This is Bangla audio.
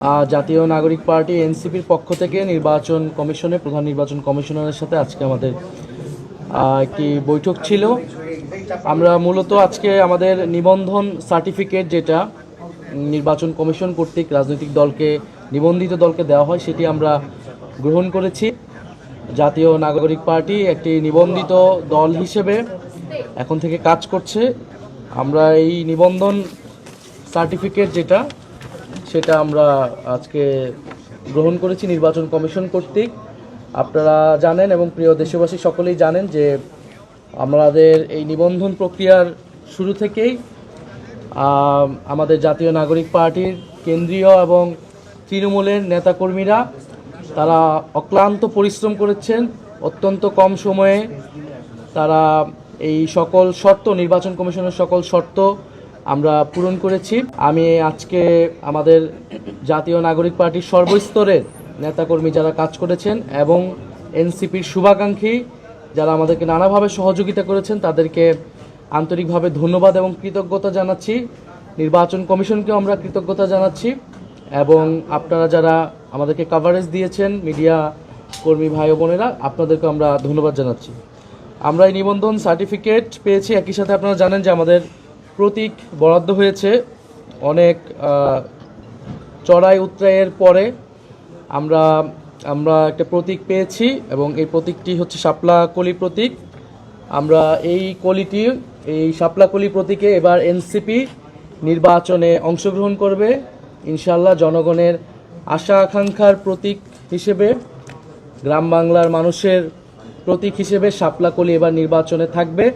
জাতীয় নাগরিক পার্টি এনসিপির পক্ষ থেকে নির্বাচন কমিশনে প্রধান নির্বাচন কমিশনারের সাথে আজকে আমাদের একটি বৈঠক ছিল। আমরা মূলত আজকে আমাদের নিবন্ধন সার্টিফিকেট যেটা নির্বাচন কমিশন কর্তৃক রাজনৈতিক দলকে নিবন্ধিত দলকে দেওয়া হয় সেটি আমরা গ্রহণ করেছি। জাতীয় নাগরিক পার্টি একটি নিবন্ধিত দল হিসেবে এখন থেকে কাজ করছে। আমরা এই নিবন্ধন সার্টিফিকেট সেটা আমরা আজকে গ্রহণ করেছি নির্বাচন কমিশন কর্তৃক। আপনারা জানেন এবং প্রিয় দেশবাসী সকলেই জানেন যে আমাদের এই নিবন্ধন প্রক্রিয়ার শুরু থেকেই আমাদের জাতীয় নাগরিক পার্টির কেন্দ্রীয় এবং তৃণমূলের নেতাকর্মীরা তারা অক্লান্ত পরিশ্রম করেছেন। অত্যন্ত কম সময়ে তারা এই সকল শর্ত নির্বাচন কমিশনের সকল শর্ত আমরা পূরণ করেছি। আমি আজকে আমাদের জাতীয় নাগরিক পার্টির সর্বস্তরের নেতাকর্মী যারা কাজ করেছেন এবং এনসিপির শুভাকাঙ্ক্ষী যারা আমাদেরকে নানাভাবে সহযোগিতা করেছেন তাদেরকে আন্তরিকভাবে ধন্যবাদ এবং কৃতজ্ঞতা জানাচ্ছি। নির্বাচন কমিশনকেও আমরা কৃতজ্ঞতা জানাচ্ছি এবং আপনারা যারা আমাদেরকে কভারেজ দিয়েছেন মিডিয়া কর্মী ভাই ও বোনেরা আপনাদেরকে আমরা ধন্যবাদ জানাচ্ছি। আমরা এই নিবন্ধন সার্টিফিকেট পেয়েছি। একই সাথে আপনারা জানেন যে আমাদের প্রতীক বরাদ্দ হয়েছে। অনেক চড়াই উতরাইয়ের পরে আমরা একটা প্রতীক পেয়েছি এবং এই প্রতীকটি হচ্ছে শাপলা কলি প্রতীক। আমরা এই শাপলা কলি প্রতীকে এবার এনসিপি নির্বাচনে অংশগ্রহণ করবে ইনশাআল্লাহ। জনগণের আশা আকাঙ্ক্ষার প্রতীক হিসেবে, গ্রাম বাংলার মানুষের প্রতীক হিসেবে শাপলা কলি এবার নির্বাচনে থাকবে।